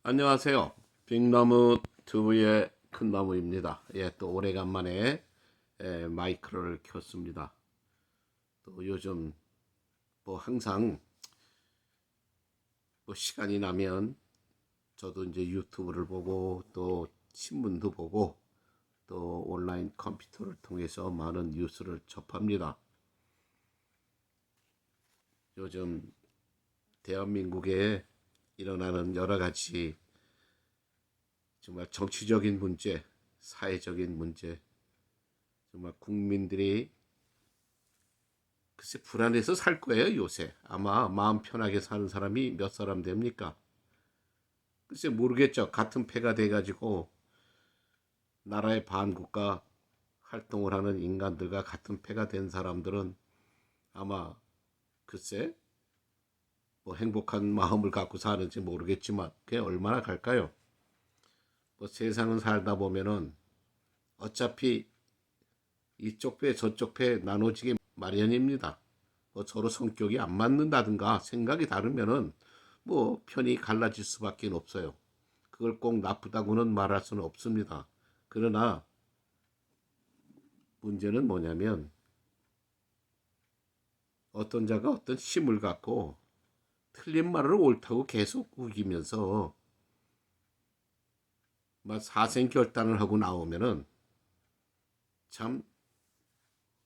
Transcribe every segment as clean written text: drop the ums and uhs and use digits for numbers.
안녕하세요. 빅나무 튜브의 큰나무입니다. 또 오래간만에 마이크를 켰습니다. 또 요즘 항상 시간이 나면 저도 이제 유튜브를 보고 또 신문도 보고 또 온라인 컴퓨터를 통해서 많은 뉴스를 접합니다. 요즘 대한민국에 일어나는 여러 가지 정말 정치적인 문제, 사회적인 문제, 정말 국민들이 글쎄 불안해서 살 거예요. 요새 아마 마음 편하게 사는 사람이 몇 사람 됩니까? 글쎄 모르겠죠. 같은 패가 돼가지고 나라의 반국가 활동을 하는 인간들과 같은 패가 된 사람들은 아마 글쎄 행복한 마음을 갖고 사는지 모르겠지만 그게 얼마나 갈까요? 세상은 살다 보면은 어차피 이쪽 배 저쪽 배 나눠지게 마련입니다. 서로 성격이 안 맞는다든가 생각이 다르면은 편이 갈라질 수밖에 없어요. 그걸 꼭 나쁘다고는 말할 수는 없습니다. 그러나 문제는 뭐냐면 어떤 자가 어떤 힘을 갖고 틀린 말을 옳다고 계속 우기면서 사생결단을 하고 나오면은 참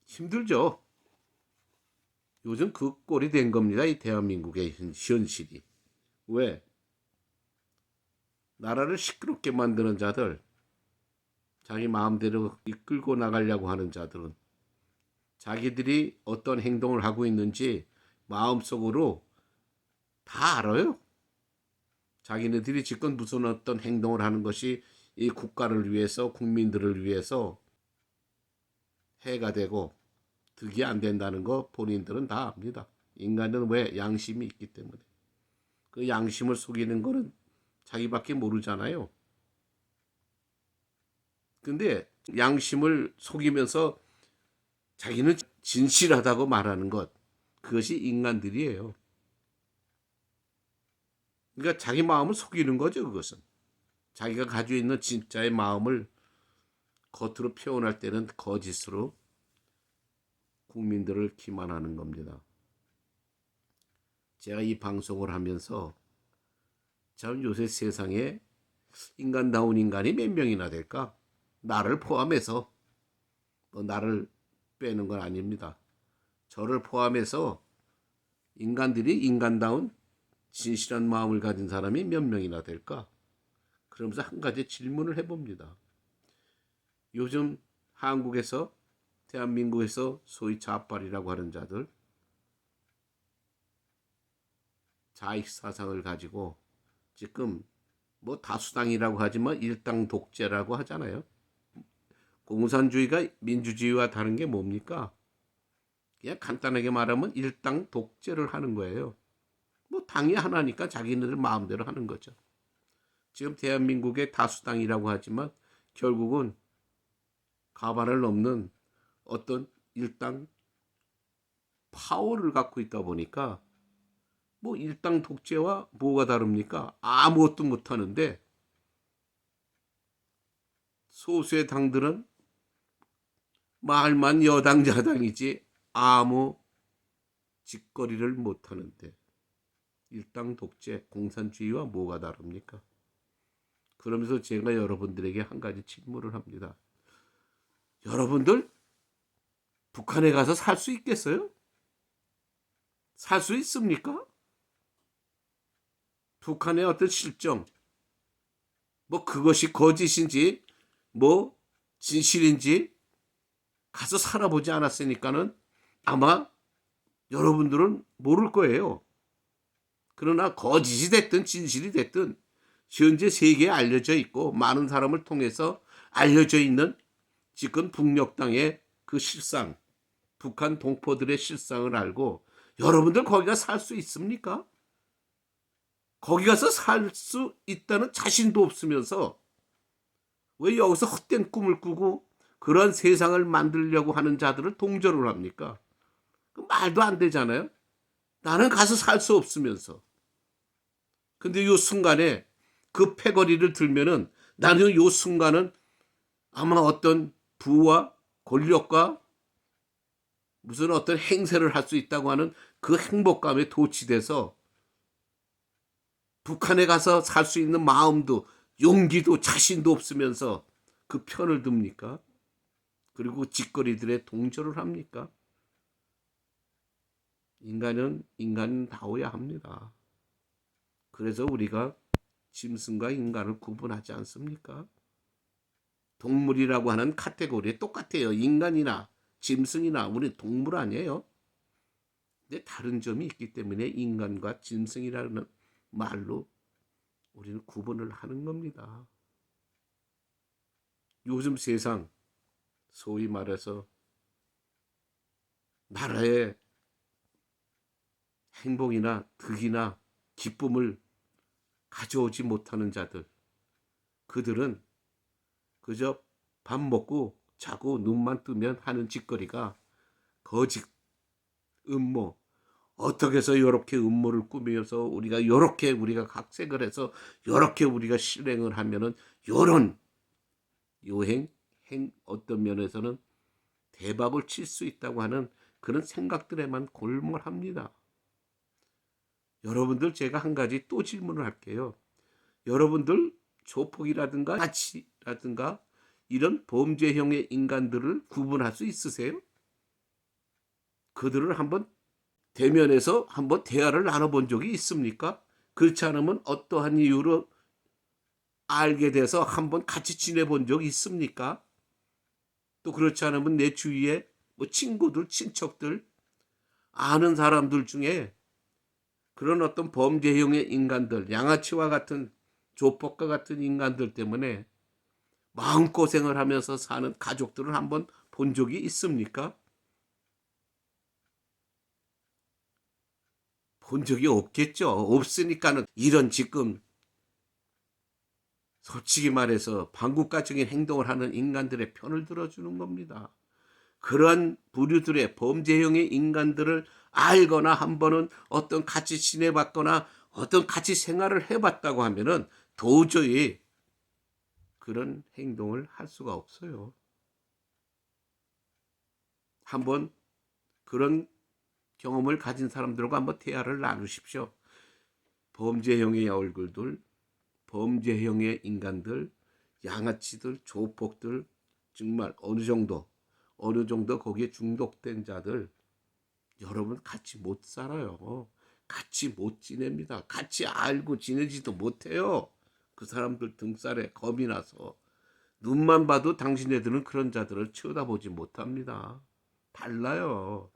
힘들죠. 요즘 그 꼴이 된 겁니다. 이 대한민국의 현실이. 왜? 나라를 시끄럽게 만드는 자들, 자기 마음대로 이끌고 나가려고 하는 자들은 자기들이 어떤 행동을 하고 있는지 마음속으로 다 알아요. 자기네들이 지금 무슨 어떤 행동을 하는 것이 이 국가를 위해서 국민들을 위해서 해가 되고 득이 안 된다는 거 본인들은 다 압니다. 인간은 왜? 양심이 있기 때문에. 그 양심을 속이는 거는 자기밖에 모르잖아요. 근데 양심을 속이면서 자기는 진실하다고 말하는 것, 그것이 인간들이에요. 그러니까 자기 마음을 속이는 거죠. 그것은 자기가 가지고 있는 진짜의 마음을 겉으로 표현할 때는 거짓으로 국민들을 기만하는 겁니다. 제가 이 방송을 하면서 참 요새 세상에 인간다운 인간이 몇 명이나 될까? 나를 포함해서, 나를 빼는 건 아닙니다. 저를 포함해서 인간들이 인간다운 진실한 마음을 가진 사람이 몇 명이나 될까? 그러면서 한 가지 질문을 해봅니다. 요즘 한국에서, 대한민국에서 소위 좌빨이라고 하는 자들, 자익사상을 가지고 지금 다수당이라고 하지만 일당 독재라고 하잖아요. 공산주의가 민주주의와 다른 게 뭡니까? 그냥 간단하게 말하면 일당 독재를 하는 거예요. 당이 하나니까 자기네들 마음대로 하는 거죠. 지금 대한민국의 다수당이라고 하지만 결국은 가반을 넘는 어떤 일당 파워를 갖고 있다 보니까 일당 독재와 뭐가 다릅니까? 아무것도 못하는데 소수의 당들은 말만 여당 야당이지 아무 짓거리를 못하는데 일당 독재 공산주의와 뭐가 다릅니까? 그러면서 제가 여러분들에게 한 가지 질문을 합니다. 여러분들 북한에 가서 살 수 있겠어요? 살 수 있습니까? 북한의 어떤 실정, 그것이 거짓인지 진실인지 가서 살아보지 않았으니까는 아마 여러분들은 모를 거예요. 그러나 거짓이 됐든 진실이 됐든 현재 세계에 알려져 있고 많은 사람을 통해서 알려져 있는 지금 북녘 땅의 그 실상, 북한 동포들의 실상을 알고 여러분들 거기가 살 수 있습니까? 거기 가서 살 수 있다는 자신도 없으면서 왜 여기서 헛된 꿈을 꾸고 그런 세상을 만들려고 하는 자들을 동조를 합니까? 말도 안 되잖아요. 나는 가서 살 수 없으면서. 근데 이 순간에 그 패거리를 들면은 나는 요 순간은 아마 어떤 부와 권력과 무슨 어떤 행세를 할 수 있다고 하는 그 행복감에 도취돼서 북한에 가서 살 수 있는 마음도 용기도 자신도 없으면서 그 편을 듭니까? 그리고 짓거리들에 동조를 합니까? 인간은 인간다워야 합니다. 그래서 우리가 짐승과 인간을 구분하지 않습니까? 동물이라고 하는 카테고리에 똑같아요. 인간이나 짐승이나 우리 동물 아니에요. 근데 다른 점이 있기 때문에 인간과 짐승이라는 말로 우리는 구분을 하는 겁니다. 요즘 세상 소위 말해서 나라의 행복이나 득이나 기쁨을 가져오지 못하는 자들, 그들은 그저 밥 먹고 자고 눈만 뜨면 하는 짓거리가 거짓, 음모, 어떻게 해서 이렇게 음모를 꾸미면서 우리가 이렇게 우리가 각색을 해서 이렇게 우리가 실행을 하면은 이런 요행, 어떤 면에서는 대박을 칠 수 있다고 하는 그런 생각들에만 골몰합니다. 여러분들 제가 한 가지 또 질문을 할게요. 여러분들 조폭이라든가 나치라든가 이런 범죄형의 인간들을 구분할 수 있으세요? 그들을 한번 대면해서 한번 대화를 나눠본 적이 있습니까? 그렇지 않으면 어떠한 이유로 알게 돼서 한번 같이 지내본 적이 있습니까? 또 그렇지 않으면 내 주위에 뭐 친구들, 친척들, 아는 사람들 중에 그런 어떤 범죄형의 인간들, 양아치와 같은 조폭과 같은 인간들 때문에 마음고생을 하면서 사는 가족들을 한번 본 적이 있습니까? 본 적이 없겠죠. 없으니까는 이런 지금 솔직히 말해서 반국가적인 행동을 하는 인간들의 편을 들어주는 겁니다. 그러한 부류들의 범죄형의 인간들을 알거나 한 번은 어떤 같이 지내봤거나 어떤 같이 생활을 해봤다고 하면은 도저히 그런 행동을 할 수가 없어요. 한번 그런 경험을 가진 사람들과 한번 대화를 나누십시오. 범죄형의 얼굴들, 범죄형의 인간들, 양아치들, 조폭들, 정말 어느 정도 거기에 중독된 자들, 여러분 같이 못 살아요. 같이 못 지냅니다. 같이 알고 지내지도 못해요. 그 사람들 등살에 겁이 나서 눈만 봐도 당신네들은 그런 자들을 쳐다보지 못합니다. 달라요.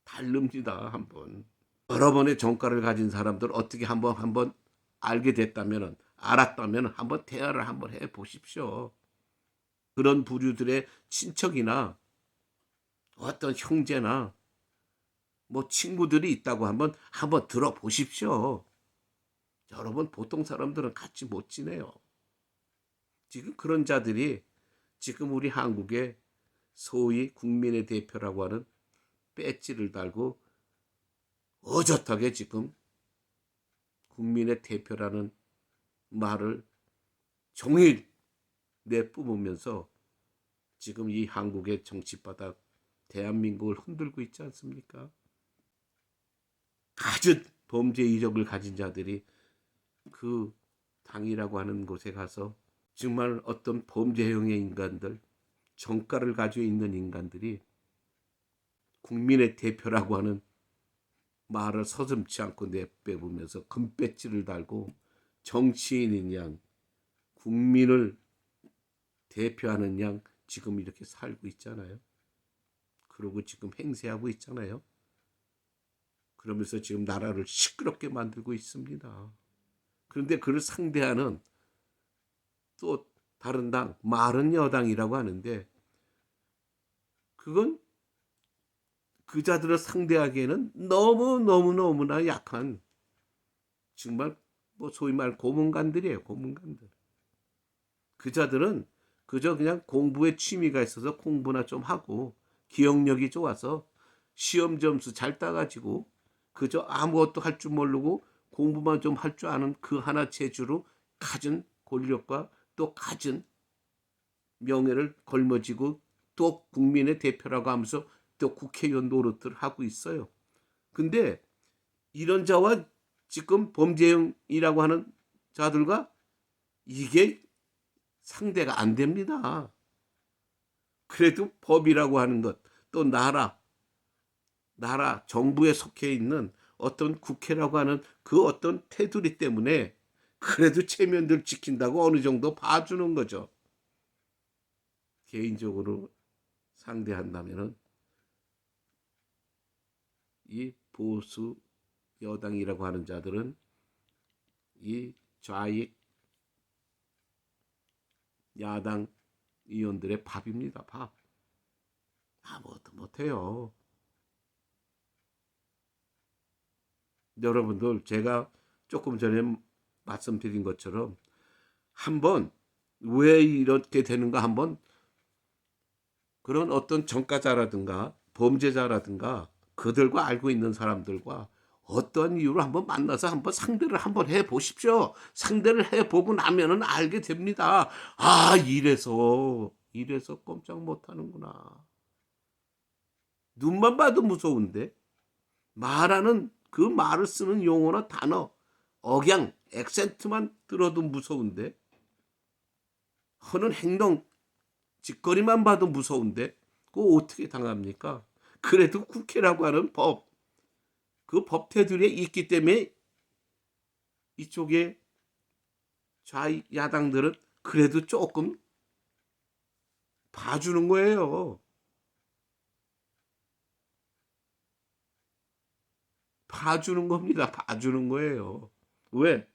다릅니다. 한번 여러 번의 전과를 가진 사람들 어떻게 한번 알게 됐다면 알았다면 한번 대화를 한번 해 보십시오. 그런 부류들의 친척이나 어떤 형제나 뭐 친구들이 있다고 한번 들어보십시오. 여러분 보통 사람들은 같이 못 지내요. 지금 그런 자들이 지금 우리 한국에 소위 국민의 대표라고 하는 배지를 달고 어젓하게 지금 국민의 대표라는 말을 종일 내뿜으면서 지금 이 한국의 정치바닥 대한민국을 흔들고 있지 않습니까? 가진 범죄 이력을 가진 자들이 그 당이라고 하는 곳에 가서 정말 어떤 범죄형의 인간들, 정가를 가지고 있는 인간들이 국민의 대표라고 하는 말을 서슴지 않고 내빼보면서 금배지를 달고 정치인인 양, 국민을 대표하는 양 지금 이렇게 살고 있잖아요. 그러고 지금 행세하고 있잖아요. 그러면서 지금 나라를 시끄럽게 만들고 있습니다. 그런데 그를 상대하는 또 다른 당, 말은 여당이라고 하는데 그건 그 자들을 상대하기에는 너무나 약한 정말 뭐 소위 말 고문관들이에요. 고문관들. 그 자들은 그저 그냥 공부에 취미가 있어서 공부나 좀 하고 기억력이 좋아서 시험 점수 잘 따가지고 그저 아무것도 할 줄 모르고 공부만 좀 할 줄 아는 그 하나 재주로 갖은 권력과 또 갖은 명예를 걸머쥐고 또 국민의 대표라고 하면서 또 국회의원 노릇을 하고 있어요. 근데 이런 자와 지금 범죄형이라고 하는 자들과 이게 상대가 안 됩니다. 그래도 법이라고 하는 것, 또 나라, 정부에 속해 있는 어떤 국회라고 하는 그 어떤 테두리 때문에 그래도 체면들 지킨다고 어느 정도 봐주는 거죠. 개인적으로 상대한다면은 이 보수 여당이라고 하는 자들은 이 좌익 야당 의원들의 밥입니다. 밥. 아무것도 못해요. 여러분들 제가 조금 전에 말씀드린 것처럼 한번 왜 이렇게 되는가 한번 그런 어떤 전과자라든가 범죄자라든가 그들과 알고 있는 사람들과 어떤 이유로 한번 만나서 한번 상대를 한번 해 보십시오. 상대를 해 보고 나면은 알게 됩니다. 아, 이래서 꼼짝 못 하는구나. 눈만 봐도 무서운데 말하는 그 말을 쓰는 용어나 단어, 억양, 액센트만 들어도 무서운데 하는 행동, 짓거리만 봐도 무서운데 그거 어떻게 당합니까? 그래도 국회라고 하는 법, 그 법 테두리에 있기 때문에 이쪽에 좌야당들은 그래도 조금 봐주는 거예요. 봐주는 겁니다. 봐주는 거예요. 왜?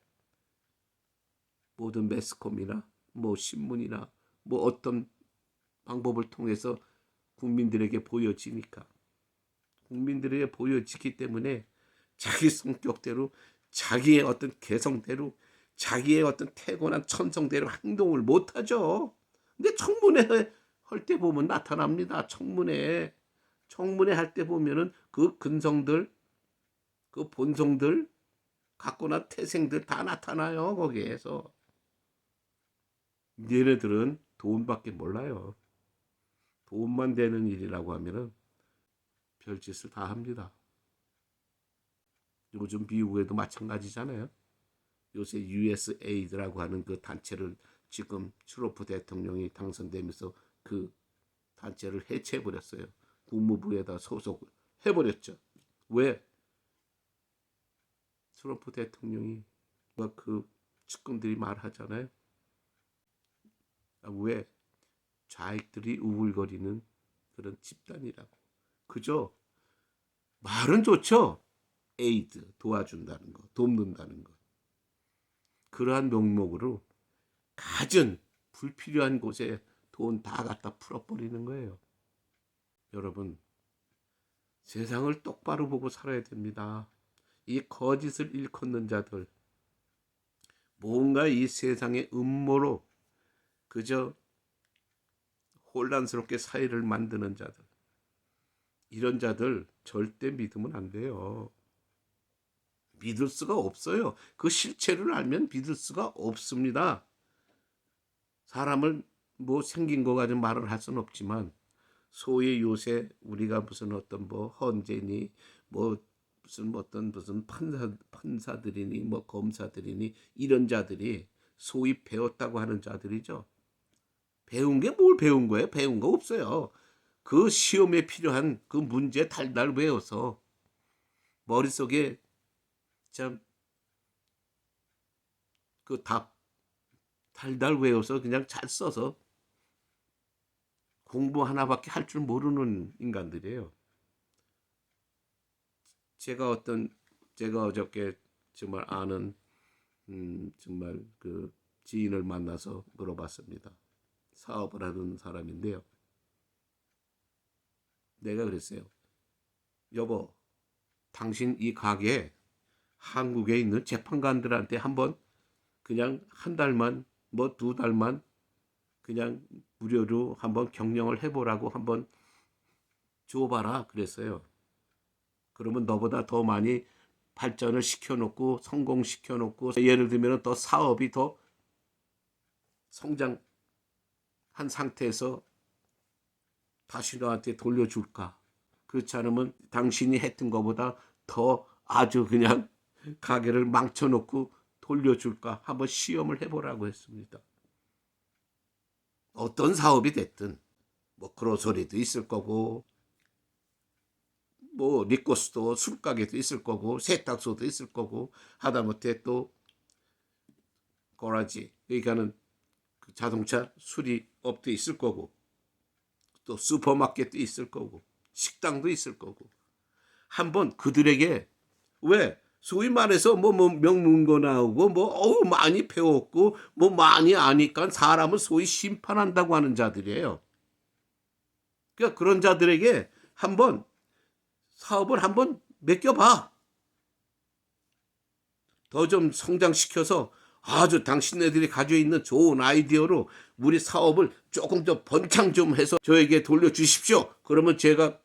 모든 매스컴이나 뭐 신문이나 뭐 어떤 방법을 통해서 국민들에게 보여지니까. 국민들에게 보여지기 때문에 자기 성격대로 자기의 어떤 개성대로 자기의 어떤 태고난 천성대로 행동을 못하죠. 근데 청문회 할 때 보면 나타납니다. 청문회 할 때 보면은 그 근성들 그 본성들 갖고나 태생들 다 나타나요. 거기에서 얘네들은 돈밖에 몰라요. 돈만 되는 일이라고 하면은 별짓을 다 합니다. 요즘 미국에도 마찬가지잖아요. 요새 USAID라고 하는 그 단체를 지금 트럼프 대통령이 당선되면서 그 단체를 해체해버렸어요. 국무부에다 소속해버렸죠. 왜? 트럼프 대통령이 막 그 측근들이 말하잖아요. 왜? 좌익들이 우글거리는 그런 집단이라고. 그죠? 말은 좋죠. 에이드 도와준다는 거, 돕는다는 거. 그러한 명목으로 갖은 불필요한 곳에 돈 다 갖다 풀어버리는 거예요. 여러분, 세상을 똑바로 보고 살아야 됩니다. 이 거짓을 일컫는 자들, 뭔가 이 세상의 음모로 그저 혼란스럽게 사회를 만드는 자들, 이런 자들 절대 믿으면 안 돼요. 믿을 수가 없어요. 그 실체를 알면 믿을 수가 없습니다. 사람을 뭐 생긴 거 가지고 말을 할 수는 없지만 소위 요새 우리가 무슨 어떤 뭐 헌재니 뭐 무슨 어떤 무슨 판사들이니 뭐 검사들이니 이런 자들이 소위 배웠다고 하는 자들이죠. 배운 게 뭘 배운 거예요? 배운 거 없어요. 그 시험에 필요한 그 문제 달달 외워서 머릿속에 참 그 답 달달 외워서 그냥 잘 써서 공부 하나밖에 할 줄 모르는 인간들이에요. 제가 어저께 정말 아는 정말 그 지인을 만나서 물어봤습니다. 사업을 하는 사람인데요. 내가 그랬어요. 여보, 당신 이 가게 한국에 있는 재판관들한테 한번 그냥 한 달만 뭐 두 달만 그냥 무료로 한번 경영을 해보라고 한번 줘봐라 그랬어요. 그러면 너보다 더 많이 발전을 시켜놓고 성공시켜놓고 예를 들면 더 사업이 더 성장한 상태에서 다시 너한테 돌려줄까? 그렇지 않으면 당신이 했던 것보다 더 아주 그냥 가게를 망쳐놓고 돌려줄까? 한번 시험을 해보라고 했습니다. 어떤 사업이 됐든 뭐 그로서리도 있을 거고 뭐 리코스도 술가게도 있을 거고 세탁소도 있을 거고 하다못해 또 거라지 그러니까는 그 자동차 수리업도 있을 거고 또 슈퍼마켓도 있을 거고 식당도 있을 거고 한번 그들에게 왜 소위 말해서 뭐 명문고 나오고 뭐 많이 배웠고 뭐 많이 아니까 사람은 소위 심판한다고 하는 자들이에요. 그러니까 그런 자들에게 한번 사업을 한번 맡겨봐. 더 좀 성장시켜서 아주 당신네들이 가지고 있는 좋은 아이디어로 우리 사업을 조금 더 번창 좀 해서 저에게 돌려주십시오. 그러면 제가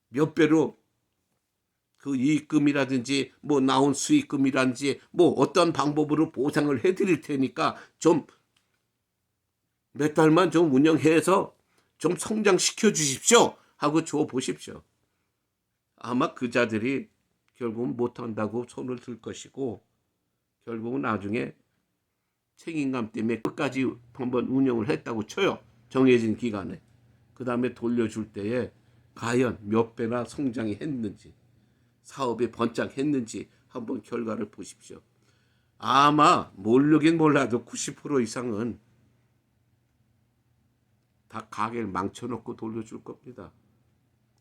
몇 배로 그 이익금이라든지 뭐 나온 수익금이라든지 뭐 어떤 방법으로 보상을 해드릴 테니까 좀 몇 달만 좀 운영해서 좀 성장시켜 주십시오 하고 줘 보십시오. 아마 그 자들이 결국은 못한다고 손을 들 것이고 결국은 나중에 책임감 때문에 끝까지 한번 운영을 했다고 쳐요. 정해진 기간에. 그 다음에 돌려줄 때에 과연 몇 배나 성장이 했는지 사업이 번창했는지 한번 결과를 보십시오. 아마 모르긴 몰라도 90% 이상은 다 가게를 망쳐놓고 돌려줄 겁니다.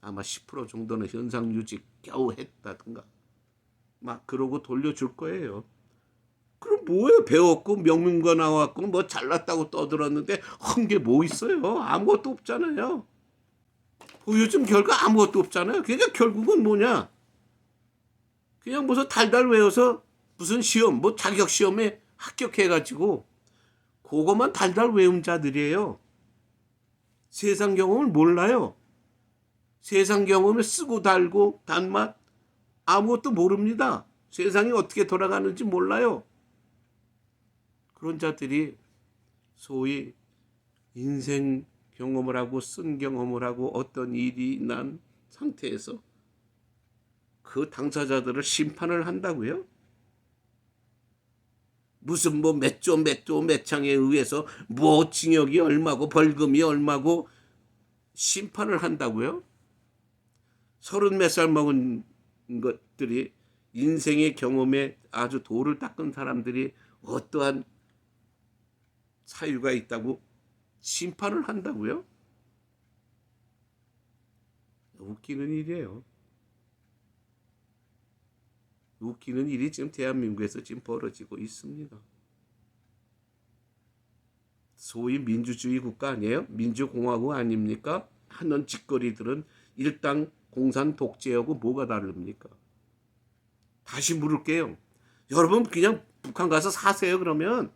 아마 10% 정도는 현상 유지 겨우 했다든가 막 그러고 돌려줄 거예요. 그럼 뭐예요? 배웠고 명문가 나왔고 뭐 잘났다고 떠들었는데 한 게 뭐 있어요? 아무것도 없잖아요. 요즘 결과 아무것도 없잖아요. 그러니까 결국은 뭐냐? 그냥 무슨 달달 외워서 무슨 시험 뭐 자격 시험에 합격해가지고 그것만 달달 외운 자들이에요. 세상 경험을 몰라요. 세상 경험을 쓰고 달고 단맛 아무것도 모릅니다. 세상이 어떻게 돌아가는지 몰라요. 그런 자들이 소위 인생 경험을 하고 쓴 경험을 하고 어떤 일이 난 상태에서 그 당사자들을 심판을 한다고요? 무슨 뭐 몇 조 몇 창에 의해서 뭐 징역이 얼마고 벌금이 얼마고 심판을 한다고요? 30몇 살 먹은 것들이 인생의 경험에 아주 도를 닦은 사람들이 어떠한 사유가 있다고 심판을 한다고요? 웃기는 일이에요. 웃기는 일이 지금 대한민국에서 지금 벌어지고 있습니다. 소위 민주주의 국가 아니에요? 민주공화국 아닙니까? 하는 짓거리들은 일당 공산 독재하고 뭐가 다릅니까? 다시 물을게요. 여러분 그냥 북한 가서 사세요 그러면?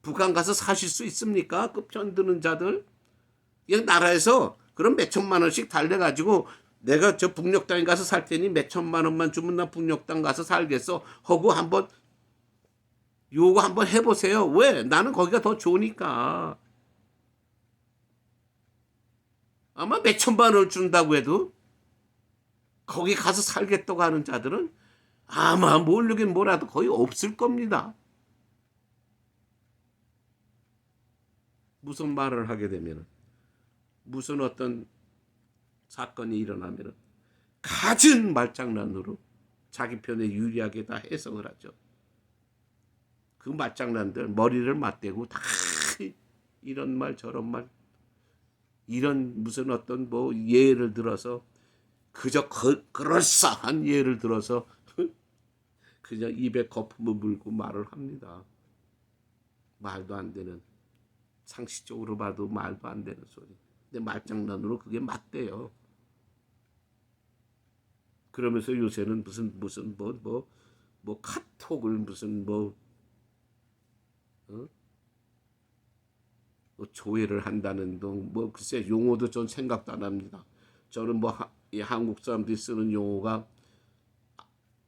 북한 가서 사실 수 있습니까? 급전드는 자들? 그냥 나라에서 그럼 몇 천만 원씩 달래가지고 내가 저 북녘 땅에 가서 살 테니 몇 천만 원만 주면 나 북녘 땅 가서 살겠어 하고 한번 요거 한번 해보세요. 왜? 나는 거기가 더 좋으니까. 아마 몇 천만 원을 준다고 해도 거기 가서 살겠다고 하는 자들은 아마 모르긴 뭐라도 거의 없을 겁니다. 무슨 말을 하게 되면 무슨 어떤 사건이 일어나면 갖은 말장난으로 자기 편에 유리하게 다 해석을 하죠. 그 말장난들 머리를 맞대고 다 이런 말 저런 말 이런 무슨 어떤 뭐 예를 들어서 그저 그럴싸한 예를 들어서 그냥 입에 거품을 물고 말을 합니다. 말도 안 되는 상식적으로 봐도 말도 안 되는 소리. 근데 말장난으로 그게 맞대요. 그러면서 요새는 무슨 뭐 카톡을 무슨 뭐 조회를 한다는 뭐 글쎄 용어도 전 생각도 안 합니다. 저는 뭐 이 한국 사람들이 쓰는 용어가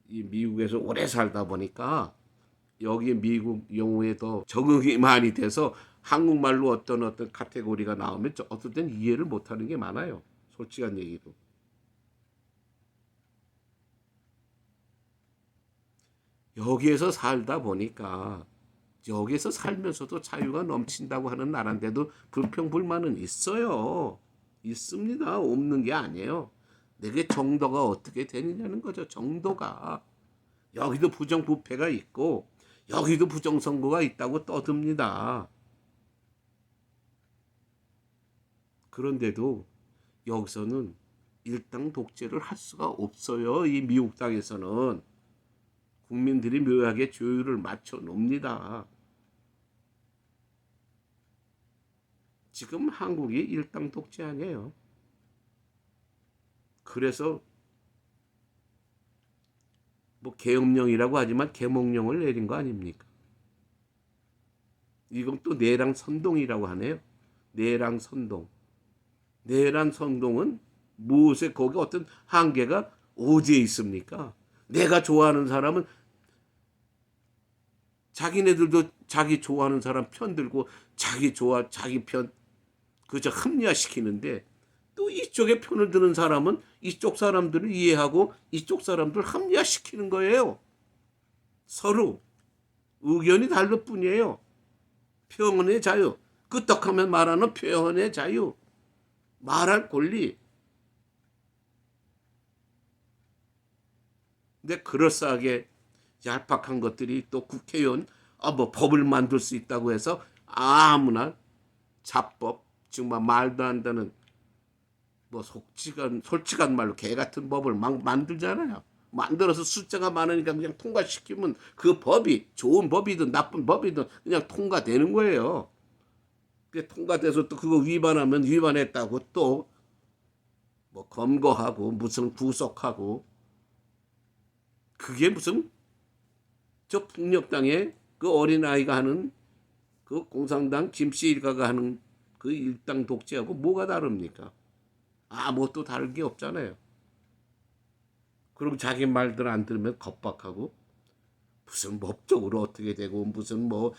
이 미국에서 오래 살다 보니까 여기 미국 용어에 더 적응이 많이 돼서 한국말로 어떤 카테고리가 나오면 어떨 땐 이해를 못하는 게 많아요. 솔직한 얘기로. 여기에서 살다 보니까 여기에서 살면서도 자유가 넘친다고 하는 나라인데도 불평불만은 있어요. 있습니다. 없는 게 아니에요. 내게 정도가 어떻게 되느냐는 거죠. 정도가. 여기도 부정부패가 있고 여기도 부정선거가 있다고 떠듭니다. 그런데도 여기서는 일당 독재를 할 수가 없어요. 이 미국 땅에서는 국민들이 묘하게 조율을 맞춰 놓습니다. 지금 한국이 일당 독재 아니에요. 그래서 뭐 계엄령이라고 하지만 계몽령을 내린 거 아닙니까? 이건 또 내랑 선동이라고 하네요. 내랑 선동. 내란 선동은 무엇에 거기 어떤 한계가 어디에 있습니까? 내가 좋아하는 사람은 자기네들도 자기 좋아하는 사람 편 들고 자기 편 그저 합리화시키는데 또 이쪽에 편을 드는 사람은 이쪽 사람들을 이해하고 이쪽 사람들 합리화시키는 거예요. 서로 의견이 다를 뿐이에요. 표현의 자유. 끄떡하면 말하는 표현의 자유. 말할 권리. 근데 그럴싸하게 얄팍한 것들이 또 국회의원 뭐 법을 만들 수 있다고 해서 아무나 자법 정말 말도 안 되는 뭐 솔직한 말로 개 같은 법을 막 만들잖아요. 만들어서 숫자가 많으니까 그냥 통과시키면 그 법이 좋은 법이든 나쁜 법이든 그냥 통과되는 거예요. 통과돼서 또 그거 위반하면 위반했다고 또 뭐 검거하고 무슨 구속하고 그게 무슨 저 북녘땅에 그 어린아이가 하는 그 공산당 김씨 일가가 하는 그 일당 독재하고 뭐가 다릅니까? 아무것도 다른 게 없잖아요. 그럼 자기 말들 안 들으면 겁박하고 무슨 법적으로 어떻게 되고 무슨 뭐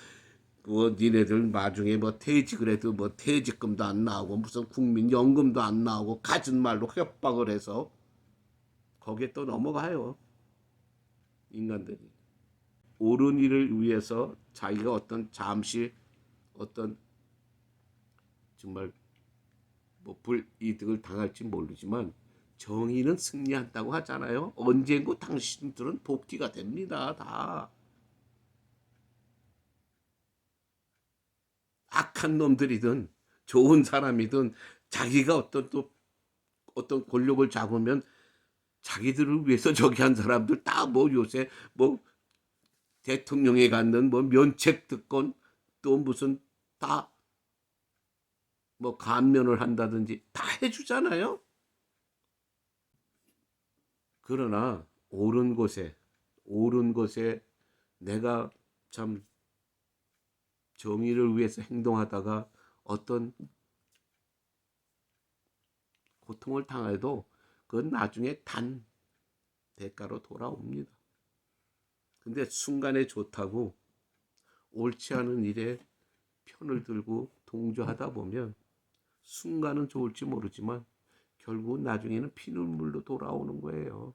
니네들 나중에 뭐 퇴직을 해도 뭐 퇴직금도 안 나오고 무슨 국민연금도 안 나오고 갖은 말로 협박을 해서 거기에 또 넘어가요. 인간들이. 옳은 일을 위해서 자기가 어떤 잠시 어떤 정말 뭐 불이득을 당할지 모르지만 정의는 승리한다고 하잖아요. 언젠고 당신들은 복귀가 됩니다. 다. 악한 놈들이든 좋은 사람이든 자기가 어떤 권력을 잡으면 자기들을 위해서 저기 한 사람들 다 뭐 요새 뭐 대통령에 갖는 뭐 면책 특권 또 무슨 다 뭐 감면을 한다든지 다 해주잖아요. 그러나 옳은 곳에 내가 참 정의를 위해서 행동하다가 어떤 고통을 당해도 그건 나중에 단 대가로 돌아옵니다. 근데 순간에 좋다고 옳지 않은 일에 편을 들고 동조하다 보면 순간은 좋을지 모르지만 결국 나중에는 피눈물로 돌아오는 거예요.